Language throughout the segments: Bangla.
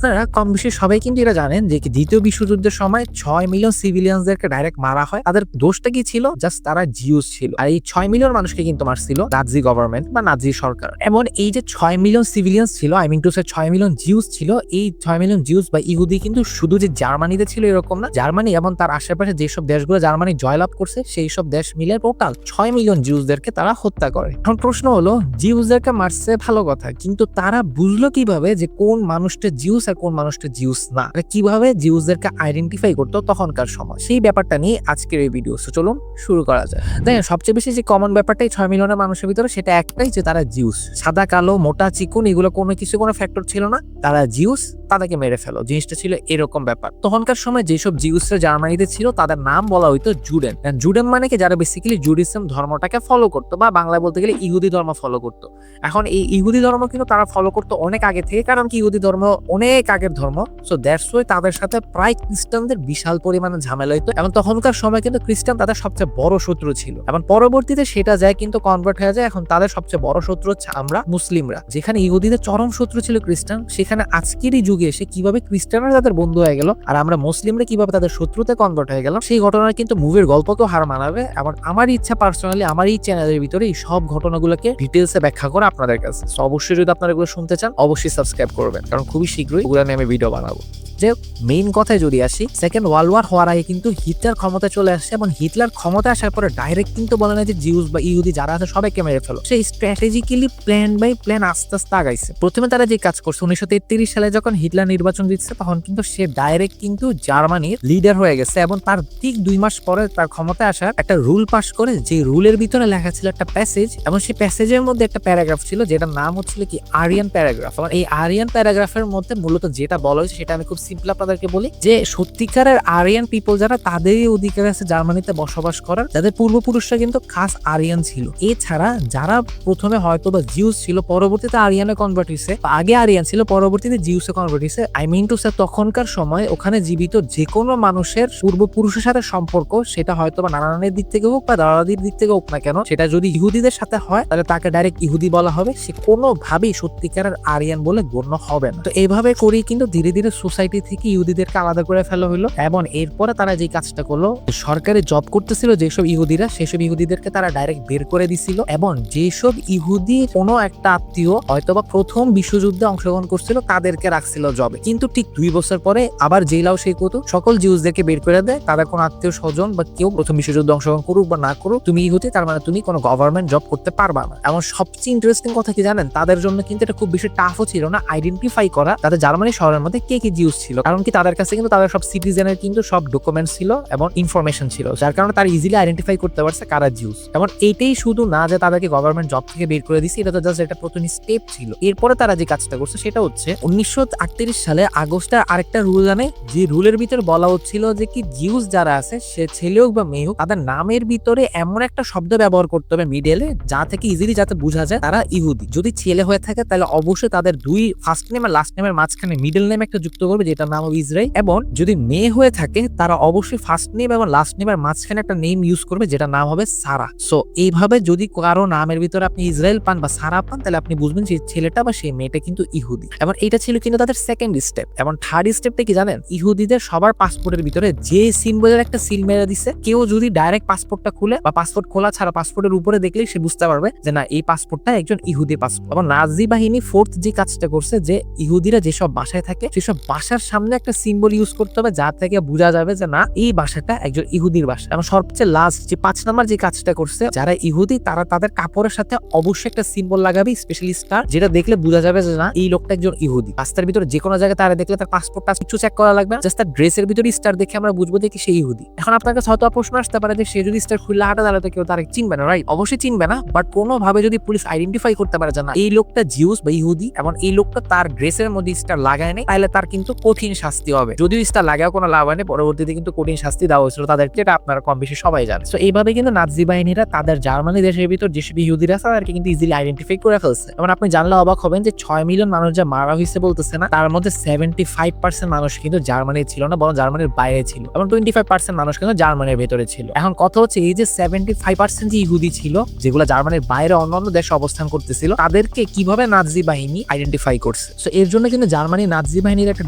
আপনারা কম বেশি সবাই কিন্তু এটা জানেন যে দ্বিতীয় বিশ্বযুদ্ধের সময় 6 মিলিয়ন সিভিলিয়ানদেরকে ডাইরেক্ট মারা হয়। তাদের দোষটা কি ছিল? জাস্ট তারা জিউস ছিল। আর এই 6 মিলিয়ন মানুষকে কিন্তু মারছিল নাজি গভর্নমেন্ট বা নাজি সরকার। এমন এই যে 6 মিলিয়ন সিভিলিয়ানস ছিল, I mean to say 6 million Jews ছিল, এই 6 মিলিয়ন জিউস বা ইহুদি কিন্তু শুধু যে জার্মানিতে ছিল এরকম না। জার্মানি এবং তার আশেপাশে যেসব দেশগুলো জার্মানি জয়লাভ করছে সেই সব দেশ মিলে টোটাল 6 মিলিয়ন জিউসদেরকে তারা হত্যা করে। এখন প্রশ্ন হলো, জিউসদেরকে মারছে ভালো কথা, কিন্তু তারা বুঝলো কিভাবে যে কোন মানুষটা জিউস আর কোন মানুষটা জিউস না? কিভাবে জিউসদেরকে আইডেন্টিফাই করতো তখনকার সময়, সেই ব্যাপারটা নিয়ে আজকের এই ভিডিও। চলুন শুরু করা যায়। দেখেন, সবচেয়ে বেশি যে কমন ব্যাপারটাই 6 মিলিয়নের মানুষের ভিতরে, সেটা একটাই যে তারা জিউস। সাদা কালো মোটা চিকুন এগুলো কোনো ফ্যাক্টর ছিল না, তারা জিউস, তাদেরকে মেরে ফেলো, জিনিসটা ছিল এরকম ব্যাপার। তখনকার সময় যেসব জিউসরা জার্মানিতে ছিল তাদের নাম বলা হইতো জুডেন। জুডেন মানে কি? যারা বেসিক্যালি জুডিজম ধর্মটাকে ফলো করতো, বা বাংলায় বলতে গেলে ইহুদি ধর্ম ফলো করতো। এখন এই ইহুদি ধর্ম কিন্তু তারা ফলো করতো অনেক আগে থেকে, কারণ কি ইহুদি ধর্ম অনেক আগের ধর্ম। সো দ্যাটস ওয়াই তাদের সাথে প্রায় খ্রিস্টানদের বিশাল পরিমাণে ঝামেলা হইতো, এবং তখনকার সময় কিন্তু খ্রিস্টান তাদের সবচেয়ে বড় শত্রু ছিল। এবং পরবর্তীতে সেটা যায় কিন্তু কনভার্ট হয়ে যায়, এখন তাদের সবচেয়ে বড় শত্রু হচ্ছে আমরা মুসলিমরা। যেখানে ইহুদিদের চরম শত্রু ছিল খ্রিস্টান, সেখানে আজকের এই যুগে এসে কিভাবে খ্রিস্টানরা তাদের বন্ধু হয়ে গেল আর আমরা মুসলিমরা কিভাবে তাদের শত্রুতে কনভার্ট হয়ে গেলাম, সেই ঘটনা কিন্তু মুভির গল্পকেও হার মানাবে। এবং আমার ইচ্ছা পার্সোনালি আমার এই চ্যানেলের ভিতরে এই সব ঘটনাগুলোকে ডিটেলসে ব্যাখ্যা করে আপনাদের কাছে। অবশ্যই যদি আপনারা এগুলো শুনতে চান অবশ্যই সাবস্ক্রাইব করবেন, কারণ খুবই শীঘ্রই এগুলো নিয়ে আমি ভিডিও বানাবো। যে মেইন কথায় যদি আসি, সেকেন্ড ওয়ার্ল্ড ওয়ার হওয়ার আগে কিন্তু হিটলার ক্ষমতায় চলে আসছে, এবং হিটলার ক্ষমতায় আসার পরে ডাইরেক্ট কিন্তু বলে না যে জিউস বা ইহুদি যারা আছে সবাইকে মেরে ফেলো। সেই স্ট্র্যাটেজিক্যালি প্ল্যান বাই প্ল্যান আস্তে আস্তে আগাইছে। প্রথমে তারা যে কাজ করছে, 1933 সালে যখন হিটলার নির্বাচন দিচ্ছে, তখন কিন্তু সে ডাইরেক্ট কিন্তু জার্মানির লিডার হয়ে গেছে, এবং তার ঠিক 2 মাস পরে তার ক্ষমতায় আসার একটা রুল পাস করে, যে রুলের ভিতরে লেখা ছিল একটা প্যাসেজ, এবং সেই প্যাসেজের মধ্যে একটা প্যারাগ্রাফ ছিল যেটার নাম হচ্ছিল কি আরিয়ান প্যারাগ্রাফ। এবং এই আরিয়ান প্যারাগ্রাফের মধ্যে মূলত যেটা বলা হয়েছে সেটা আমি খুব সিম্পল আপনাদেরকে বলি, যে সত্যিকারের আরিয়ান পিপল যারা, তাদেরই অধিকার আছে জার্মানিতে বসবাস করার, যাদের পূর্বপুরুষরা কিন্তু খাস আরিয়ান ছিল। এছাড়া যারা প্রথমে হয়তো বা জিউস ছিল, পরবর্তীতে আরিয়ানে কনভার্ট হয়েছে, আগে আরিয়ান ছিল পরবর্তীতে জিউসে কনভার্ট হয়েছে, আই মিন টু সে তখনকার সময় ওখানে জীবিত যে কোনো মানুষের পূর্বপুরুষের সাথে সম্পর্ক, সেটা হয়তো বা নানানের দিক থেকে হোক বা দাদাদির দিক থেকে হোক না কেন, সেটা যদি ইহুদিদের সাথে হয় তাহলে তাকে ডাইরেক্ট ইহুদি বলা হবে, সে কোনোভাবেই সত্যিকারের আরিয়ান বলে গণ্য হবে না। তো এইভাবে করেই কিন্তু ধীরে ধীরে সোসাইটি থেকে ইহুদিদেরকে আলাদা করে ফেলা হলো। এবং এরপরে তারা যে কাজটা করলো, সরকারি জব করতেছিল যেসব ইহুদিরা, সেসব ইহুদিদেরকে তারা ডাইরেক্ট বের করে দিছিল, এবং যেসব ইহুদি কোনো একটা আত্মীয় হয়তোবা প্রথম বিশ্বযুদ্ধে অংশগ্রহণ করছিল তাদেরকে রাখছিল জবে। কিন্তু ঠিক 2 বছর পরে আবার জেলাও সেই কত সকল জিউসদেরকে বের করে দেয়। তাদের কোনো আত্মীয় স্বজন বা কেউ প্রথম বিশ্বযুদ্ধে অংশগ্রহণ করুক বা না করুক, তুমি ইহুদি তার মানে তুমি কোনো গভর্নমেন্ট জব করতে পারবা না। এমন সবচেয়ে ইন্টারেস্টিং কথা কি জানেন, তাদের জন্য কিন্তু এটা খুব বেশি টাফও ছিল না আইডেন্টিফাই করা তাদের জার্মানি শহরের মধ্যে কে কি জিউস ছিল, কারণ কি তাদের কাছে কিন্তু তাদের সব সিটিজেনের কিন্তু সব ডকুমেন্টস ছিল এবং ইনফরমেশন ছিল, যার কারণে তারা ইজিলি আইডেন্টিফাই করতে পারছে কারা জিউস। এবং এইটাই শুধু না যে তাদেরকে গভর্নমেন্ট জব থেকে বের করে দিচ্ছে, এটা তো জাস্ট একটা প্রথম স্টেপ ছিল। এরপরে তারা যে কাজটা করছে সেটা হচ্ছে 1938 সালে আগস্টে আরেকটা রুল আনে, যে রুলের ভিতরে বলা হচ্ছিল যে কি জিউস যারা আছে, সে ছেলে হোক বা মেয়ে হোক, তাদের নামের ভিতরে এমন একটা শব্দ ব্যবহার করতে হবে মিডলে, যা থেকে ইজিলি যাতে বোঝা যায় তারা ইহুদি। যদি ছেলে হয়ে থাকে তাহলে অবশ্যই তাদের 2 ফার্স্ট নেম আর লাস্ট নেমের মাঝখানে মিডল নেম একটা যুক্ত করবে, যেটার নাম হবে ইসরাইল। এবং যদি মেয়ে হয়ে থাকে তারা অবশ্যই ফার্স্ট নেম এবং লাস্ট নেমের মাঝখানে একটা নেম ইউজ করবে, যেটার নাম হবে সারা। সো এইভাবে যদি কারো নামের ভিতরে আপনি ইসরায়েল পান বা সারা পান, তাহলে আপনি বুঝবেন সেই ছেলেটা বা সেই মেয়েটা কিন্তু ইহুদি। এবং এটা ছিল কিন্তু তাদের সেকেন্ড স্টেপ। এবং থার্ড স্টেপটা কি জানেন, ইহুদিদের সবার পাসপোর্টের ভিতরে যে সিম্বলের একটা সিল মেরে দিচ্ছে, কেউ যদি ডাইরেক্ট পাসপোর্টটা খুলে বা পাসপোর্ট খোলা ছাড়া পাসপোর্টের উপরে দেখলেই সে বুঝতে পারবে যে না, এই পাসপোর্টটা একজন ইহুদি পাসপোর্ট। এবং নাজি বাহিনী ফোর্থ যে কাজটা করছে, যে ইহুদিরা যেসব বাসায় থাকে সেসব বাসার সামনে একটা সিম্বল ইউজ করতে হবে, যা থেকে বোঝা যাবে যে না, এই বাসাটা একজন ইহুদির বাসা। এবং সবচেয়ে লাস্ট যে 5 নাম্বার যে কাজটা করছে, যারা ইহুদি তারা তাদের কাপড়ের সাথে অবশ্যই একটা সিম্বল লাগাবে, স্পেশালি স্টার, যেটা দেখলে বোঝা যাবে যে না, এই লোকটা একজন ইহুদি। রাস্তার ভিতরে যে কোনো জায়গায় তারা দেখলে তার পাসপোর্টটা কিছু চেক করা লাগবে, জাস্ট তার ড্রেসের ভিতরে স্টার দেখে আমরা বুঝবো যে কি সে ইহুদি। এখন আপনার কাছে হয়তো প্রশ্ন আসতে পারে যে সে যদি স্টার খুললে হাঁটা, তাহলে তো কেউ তার চিনবে না, রাইট? অবশ্যই চিনবে না, বাট কোনোভাবে যদি পুলিশ আইডেন্টিফাই করতে পারে যে না, এই লোকটা জিউস বা ইহুদি এবং এই লোকটা তার ড্রেসের মধ্যে স্টার লাগায় নেই, তাহলে তার কিন্তু কঠিন শাস্তি হবে। যদিও ইস্তা লাগাও কোনো লাভ হয়নি, পরবর্তীতে কিন্তু কঠিন শাস্তি দেওয়া হয়েছিল তাদেরকে, এটা আপনারা কম বেশি সবাই জানেন। তো এইভাবে কিন্তু নাৎসি বাহিনীরা তাদের জার্মানি দেশের ভিতর যেসব ইহুদিরা আছে তাদেরকে কিন্তু ইজিলি আইডেন্টিফাই করে ফেলছে। এবং আপনি জানলে অবাক হবেন যে 6 মিলিয়ন মানুষ যা মারা হয়েছে বলতেছে না, তার মধ্যে 75% মানুষ কিন্তু জার্মানির ছিল না, বরং জার্মানির বাইরে ছিল, এবং 25% মানুষ কিন্তু জার্মানির ভেতরে ছিল। এখন কথা হচ্ছে এই যে 75% যে ইহুদি ছিল যেগুলো জার্মানির বাইরে অন্যান্য দেশে অবস্থান করতেছিল, তাদেরকে কিভাবে নাৎসি বাহিনী আইডেন্টিফাই করছে। তো এর জন্য কিন্তু জার্মানি নাৎসি বাহিনীর একটা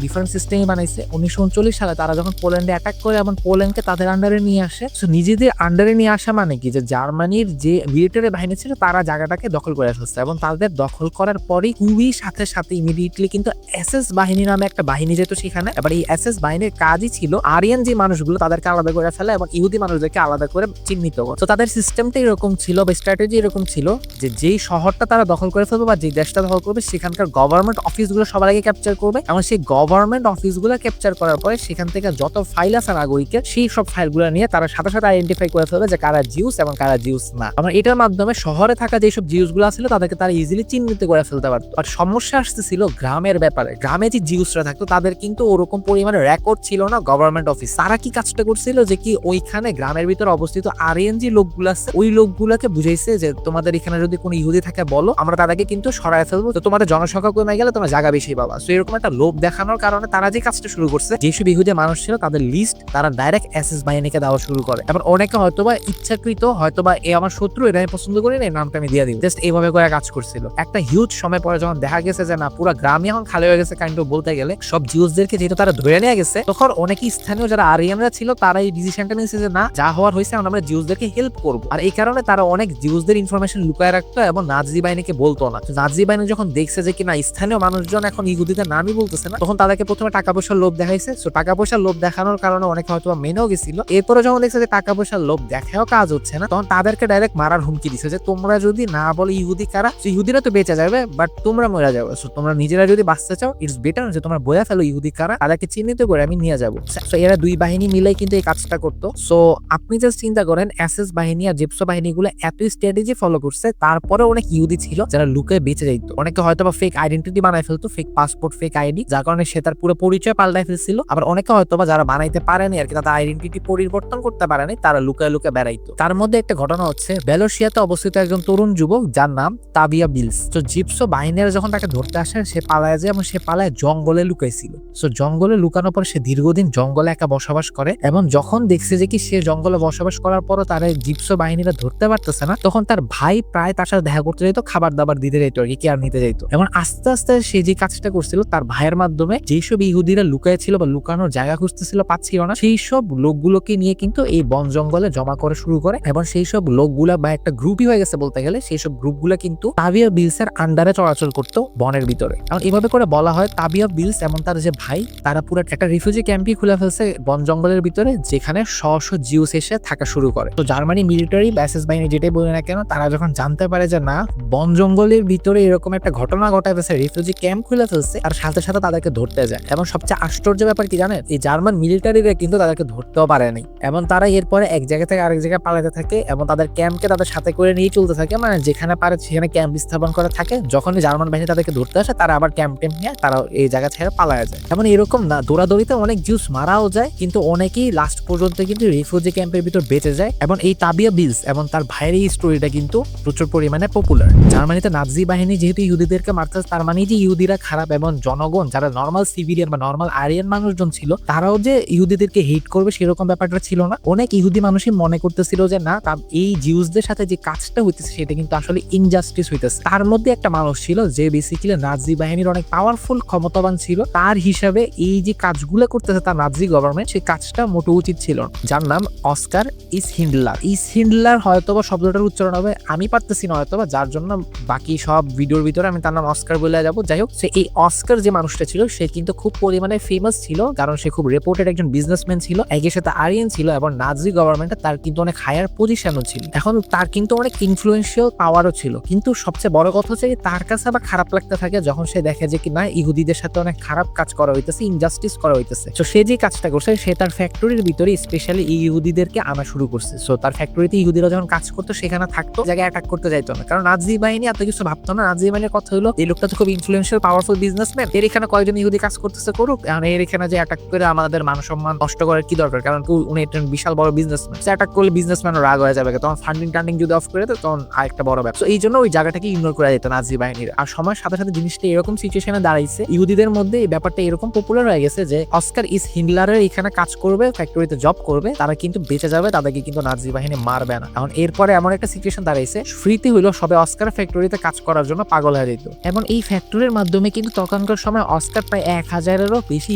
ডিফারেন্ট সিস্টেমই বানাইছে। 1939 সালে তারা যখন পোল্যান্ডে অ্যাটাক করে এবং পোল্যান্ডকে তাদের আন্ডারে নিয়ে আসে, তো নিজেদের আন্ডারে নিয়ে আসা মানে কি, যে জার্মানির যে মিলিটারি বাহিনী ছিল তারা জায়গাটাকে দখল করে ফেলছে, এবং তাদের দখল করার পরেই খুবই সাথে সাথে ইমিডিয়েটলি কিন্তু এসএস বাহিনী নামে একটা বাহিনী যেত সেখানে। এবার এই এসএস বাহিনীর কাজই ছিল আরিয়ান যে মানুষগুলো তাদেরকে আলাদা করে ফেলা এবং ইহুদি মানুষদেরকে আলাদা করে চিহ্নিত করা। তো তাদের সিস্টেমটা এরকম ছিল বা স্ট্র্যাটেজি এরকম ছিল যে যেই শহরটা তারা দখল করে ফেলবে বা যে দেশটা দখল করবে সেখানকার গভর্নমেন্ট অফিসগুলো সবার আগে ক্যাপচার করবে, এবং সেই গভর্নমেন্ট অফিসগুলো ক্যাপচার করার পরে সেখান থেকে যত ফাইল আছে নাগরিকের সেই সব ফাইলগুলো নিয়ে তারা সাথে সাথে আইডেন্টিফাই করে ফেলবে যে কারা জিউস এবং কারা জিউস না। আমরা এটার মাধ্যমে শহরে থাকা যেসব জিউসগুলো ছিল তাদেরকে তারা ইজিলি চিহ্নিত করে ফেলতে পারতো। আর সমস্যা আসতেছিল গ্রামের ব্যাপারে। গ্রামে যে জিউসরা থাকতো তাদের কিন্তু ওরকম পরিমাণে রেকর্ড ছিল না গভর্নমেন্ট অফিস। তারা কি কাজটা করছিল যে কি ওইখানে গ্রামের ভিতর অবস্থিত আরিয়ান যে লোকগুলো আছে ওই লোকগুলোকে বুঝাইছে যে তোমাদের এখানে যদি কোনো ইহুদি থাকে বলো, আমরা তাদেরকে কিন্তু সরায় ফেলবো, তো তোমাদের জনসংখ্যা কমে গেলে তোমরা জায়গা বেশি পাবা। সো এরকম একটা লোভ দেখানোর কারণে তারা যে কাজটা শুরু করছে, যেসব ইহুদি মানুষ ছিল তাদের লিস্ট তারা ডাইরেক্ট এসএস বাহিনীকে দেওয়া শুরু করে। এবার অনেকে হয়তোবা ইচ্ছাকৃত হয়তোবা এ আমার শত্রু, এটা আমি পছন্দ করি না, এই নামটা আমি দিয়ে দিব, জাস্ট এইভাবে করে কাজ করছিল। একটা হিউজ সময় পরে যখন দেখা গেছে যে না পুরো গ্রামই এখন খালি হয়ে গেছে কাইন্ড অফ বলতে গেলে, সব জিউসদেরকে যেহেতু তারা ধরে নিয়ে গেছে, তখন অনেকেই স্থানীয় যারা আরিয়ানরা ছিল তারা এই ডিসিশনটা নিয়েছে যে না যা হওয়ার হয়েছে আমরা জিউসদেরকে হেল্প করবো। আর এই কারণে তারা অনেক জিউসদের ইনফরমেশন লুকায় রাখতো এবং নাৎসি বাহিনীকে বলতো না। নাৎসি বাহিনী যখন দেখছে যে কিনা স্থানীয় মানুষজন এখন ইহুদিদের নামই বলতেছে না, তখন তাদেরকে প্রথমে টাকা পয়সার লোভ দেখাইছে। সো টাকা পয়সার লোভ দেখানোর কারণে অনেকে হয়তো মেনেও গেছিল। এরপরে যখন দেখছে যে টাকা পয়সার লোভ দেখাও কাজ হচ্ছে না, তখন তাদেরকে ডাইরেক্ট মারার হুমকি দিছে যে তোমরা যদি না বলো ইহুদি কারা, ইহুদিরা তো বেঁচে যাবে বাট তোমরা মরে যাবে। সো তোমরা নিজেরা যদি বাঁচতে চাও ইটস বেটার যে তোমরা বয়া ফেলো ইহুদি কারা, তাদেরকে চিহ্নিত করে আমি নিয়ে যাবো। সো এরা দুই বাহিনী মিলে কিন্তু এই কাজটা করতো। সো আপনি জাস্ট চিন্তা করেন এসএস বাহিনী আর জিপসো বাহিনীগুলো এত স্ট্র্যাটেজি ফলো করছে, তারপরে অনেক ইহুদি ছিল যারা লুকে বেঁচে যাইতো। অনেকে হয়তো বা ফেক আইডেন্টিটি বানাই ফেলতো, ফেক পাসপোর্ট, ফেক আইডি, যার কারণে সে তার পুরো পরিচয় পাল্টাই ফেলছিল। আবার অনেকে হয়তো বা যারা বানাইতে পারেনি আর কি, তাদের আইডেন্টিটি পরিবর্তন করতে পারেনি, তারা লুকায় লুকায় বেড়াইতো। তার মধ্যে একটা ঘটনা হচ্ছে বেলোশিয়াতে অবস্থিত একজন তরুণ যুবক যার নাম তাবিয়া বিলস। তো জিপসো বাহিনীরা যখন তাকে ধরতে আসে সে পালায় যায় এবং সে পালায় জঙ্গলে লুকাইছিল। সো জঙ্গলে লুকানোর পর সে দীর্ঘদিন জঙ্গলে একা বসবাস করে, এবং যখন দেখছে যে কি সে জঙ্গলে বসবাস করার পরও তারা জিপসো বাহিনীরা ধরতে পারতেছে না, তখন তার ভাই প্রায় তার সাথে দেখা করতে যেত, খাবার দাবার দিতে যেত আর কি, কেয়ার নিতে যেত। এবং আস্তে আস্তে সে যে কাজটা করছিল তার ভাইয়ের মাধ্যমে যেসব ইহুদিরা লুকায় ছিল বা লুকানোর জায়গা খুঁজতেছিল পাচ্ছিল না, সেই সব লোকগুলোকে নিয়ে কিন্তু এই বন জঙ্গলে জমা করে শুরু করে, এবং সেই সব লোকগুলা বা একটা গ্রুপই হয়ে গেছে বলতে গেলে, সেই সব গ্রুপগুলা কিন্তু তাবিয়া বিলসের আন্ডারে চলাচল করতো বনের ভিতরে। এবং এভাবে করে বলা হয় তাবিয়া বিলস এবং তার যে ভাই তারা পুরো একটা রিফিউজি ক্যাম্পই খুলে ফেলছে বন জঙ্গলের ভিতরে, যেখানে শশ জিউস এসে থাকা শুরু করে। তো জার্মানি মিলিটারি বা এসএস বাহিনী যেটাই বলে না কেন, তারা যখন জানতে পারে যে না বন জঙ্গলের ভিতরে এরকম একটা ঘটনা ঘটায় ফেলছে, রিফিউজি ক্যাম্প খুলে ফেলছে, আর সাথে সাথে তাদেরকে ধরতে যায়। এবং সবচেয়ে আশ্চর্য ব্যাপার কি জানেন, এই জার্মান মিলিটারিরা কিন্তু তাদেরকে ধরতেও পারেনি, এবং তারা এরপরে এক জায়গা থেকে আরেক জায়গায় পালাতে থাকে এবং তাদের ক্যাম্পকে তাদের সাথে করে নিয়ে চলতে থাকে, মানে যেখানে পারে সেখানে ক্যাম্প স্থাপন করা থাকে। যখনই জার্মান বাহিনী তাদেরকে ধরতে আসে তারা আবার ক্যাম্প নিয়ে তারা এই জায়গা ছেড়ে পালায় যায়। এমন এরকম না দৌড়াদৌড়িতে অনেক জিউস মারাও যায়, কিন্তু অনেকেই লাস্ট পর্যন্ত কিন্তু রিফিউজি ক্যাম্পের ভিতর বেঁচে যায়। এবং এই তাবিয়া বিলস এবং তার ভাইয়ের এই স্টোরিটা কিন্তু প্রচুর পরিমাণে পপুলার। জার্মানিতে নাৎসি বাহিনী যেহেতু ইহুদিদেরকে মারতে, তার মানে যে ইহুদিরা খারাপ, এবং জনগণ যারা নর্মাল সিভিলিয়ান বা নর্মাল আরিয়ান মানুষজন ছিল তারাও যে ইহুদিদেরকে হেট করবে সেরকম ব্যাপারটা ছিল না। অনেক ইহুদি মানুষই মনে করতেছিল যে না এই জিউসদের সাথে যে কাজটা হইতেছে সেটা কিন্তু আসলে ইনজাস্টিস হইতেছে। তার মধ্যে একটা মানুষ ছিল যে বেসিক্যালি নাৎসি বাহিনীর অনেক পাওয়ারফুল ক্ষমতাবান ছিল, তার হিসাবে এই যে কাজগুলো করতেছে তার নাৎসি গভর্নমেন্ট, সেই কাজটা মোটো উচিত ছিল না। যার নাম অস্কার ইসহিন্ডলার। ইসহিন্ডলার হয়তোবা শব্দটার উচ্চারণ হবে, আমি পারতেছি না হয়তোবা, যার জন্য বাকি সব ভিডিওর ভিতরে আমি তার নাম অস্কার বলে যাবো। যাই হোক, সে এই অস্কার যে মানুষটা ছিল সে কিন্তু খুব পরিমাণে ফেমাস ছিল, কারণ সে খুব রেপুটেড একজন বিজনেসম্যান ছিল, একই সাথে আরিয়ান ছিল, এবং নাৎসি গভর্নমেন্টে তার কিন্তু অনেক হায়ার পজিশনও ছিল। এখন তার কিন্তু অনেক ইনফ্লুয়েন্সিয়াল পাওয়ারও ছিল, কিন্তু সবচেয়ে বড় কথা হচ্ছে তার কাছে আবার খারাপ লাগতে থাকে যখন সে দেখে যে কি না ইহুদিদের সাথে অনেক খারাপ কাজ করা হইতেছে, ইনজাস্টিস করা হইতেছে। তো সে যে কাজটা করছে সে তার ফ্যাক্টরির ভিতরে স্পেশালি ইহুদিদেরকে আনা শুরু করছে। সো তার ফ্যাক্টরিতে ইহুদিরা যখন কাজ করতো সেখানে থাকতো, জায়গায় অ্যাটাক করতে যাইতো না, কারণ নাৎসি বাহিনী এত কিছু ভাবতো না। নাৎসি বাহিনীর কথা হলো এই লোকটা তো খুব ইনফ্লুয়েন্সিয়াল পাওয়ারফুল বিজনেসম্যান, এর এখানে কয়েকজন ইহুদি কাজ করতে করতেছে করুক, এখন এর এখানে যে অ্যাটাক করে আমাদের মান সম্মান নষ্ট করার কি দরকার, কারণ উনি একটা বিশাল বড় বিজনেসম্যান, অ্যাটাক করলে বিজনেসম্যানও রাগ হয়ে যাবে, তখন ফান্ডিং টান্ডিং যদি অফ করে দেয় তখন আরেকটা বড় ব্যবসা। এই জন্য ওই জায়গাটাকে ইগনোর করে যেত নাজি বাহিনীর। আর সময়ের সাথে সাথে জিনিসটা এরকম সিচুয়েশনে দাঁড়াইছে, ইহুদিদের মধ্যে এই ব্যাপারটা এরকম পপুলার হয়ে গেছে যে অস্কার ইস হিটলারের এখানে কাজ করবে, ফ্যাক্টরিতে জব করবে, তারা কিন্তু বেঁচে যাবে, তাদেরকে কিন্তু নাজি বাহিনী মারবে না। এখন এরপরে এমন একটা সিচুয়েশন দাঁড়াইছে, ফ্রিতে হইলো সবে অস্কার ফ্যাক্টরিতে কাজ করার জন্য পাগল হয়ে যেত। এবং এই ফ্যাক্টরির মাধ্যমে কিন্তু তখনকার সময় অস্কার প্রায় 1000-এরও বেশি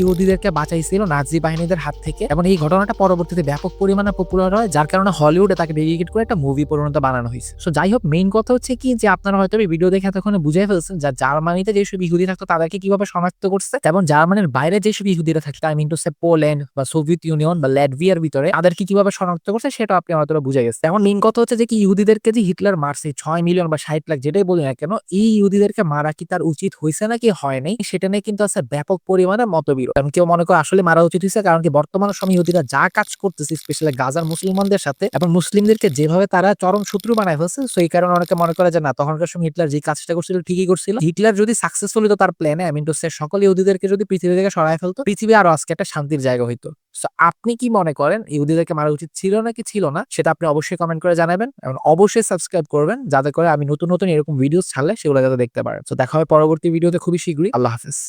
ইহুদিদেরকে বাঁচাইছিল নাজি বাহিনীদের হাত থেকে। এবং এই ঘটনাটা পরবর্তীতে ব্যাপক পরিমাণে পপুলার হয়, যার কারণে হলিউডে তাকে ডেডিকেট করে একটা মুভি পরিণত বানানো হয়েছে। সো যাই হোক, মেইন কথা হচ্ছে কি যে আপনারা হয়তো এই ভিডিও দেখে এতক্ষণে বুঝে ফেলছেন যে জার্মানিতে যেসব ইহুদি থাকতো তাদেরকে কিভাবে শনাক্ত করছে, এবং জার্মানির বাইরে যেসব ইহুদিরা থাকতো, I mean to say Poland বা সোভিয়েত ইউনিয়ন বা ল্যাটভিয়ার ভিতরে, তাদেরকে কিভাবে শনাক্ত করছে সেটা আপনি হয়তো বুঝে গেছে। এখন মেইন কথা হচ্ছে যে কি ইহুদিদেরকে যে হিটলার মারছে 6 মিলিয়ন বা 60 লাখ যেটাই বলি না কেন, এই ইহুদিদেরকে মারা কি তার উচিত হয়েছে নাকি হয় নাই, সেটা নিয়ে কিন্তু আছে ব্যাপক পরিমাণে মতবিরোধ। কারণ কেউ মনে করে আসলে মারা উচিত হয়েছে, কারণ কি বর্তমান সময় ইহুদিরা যা কাজ করতেছে স্পেশালি গাজার মুসলমানদের সাথে, এবং মুসলিমদেরকে যেভাবে তারা চরম শত্রু বানায় ফেলছে, সো এই কারণে অনেকে মনে করে যে না, তখনকার সময় হিটলার যে কাজটা করছিল ঠিকই করছিল। হিটলার যদি সাকসেসফুল হতো তার প্ল্যানে, আই মিন টু সে সকল ইহুদিদেরকে যদি পৃথিবী থেকে সরায় ফেলতো, পৃথিবী আরো আজকে একটা শান্তির জায়গা হইতো। সো আপনি কি মনে করেন ইহুদিদেরকে মারা উচিত ছিল নাকি ছিল না, সেটা আপনি অবশ্যই কমেন্ট করে জানাবেন, এবং অবশ্যই সাবস্ক্রাইব করবেন যাতে করে আমি নতুন নতুন এরকম ভিডিও ছাড়লে সেগুলো যাতে দেখতে পারেন। তো দেখা হবে পরবর্তী ভিডিওতে খুবই শীঘ্রই। আল্লাহ হাফেজ।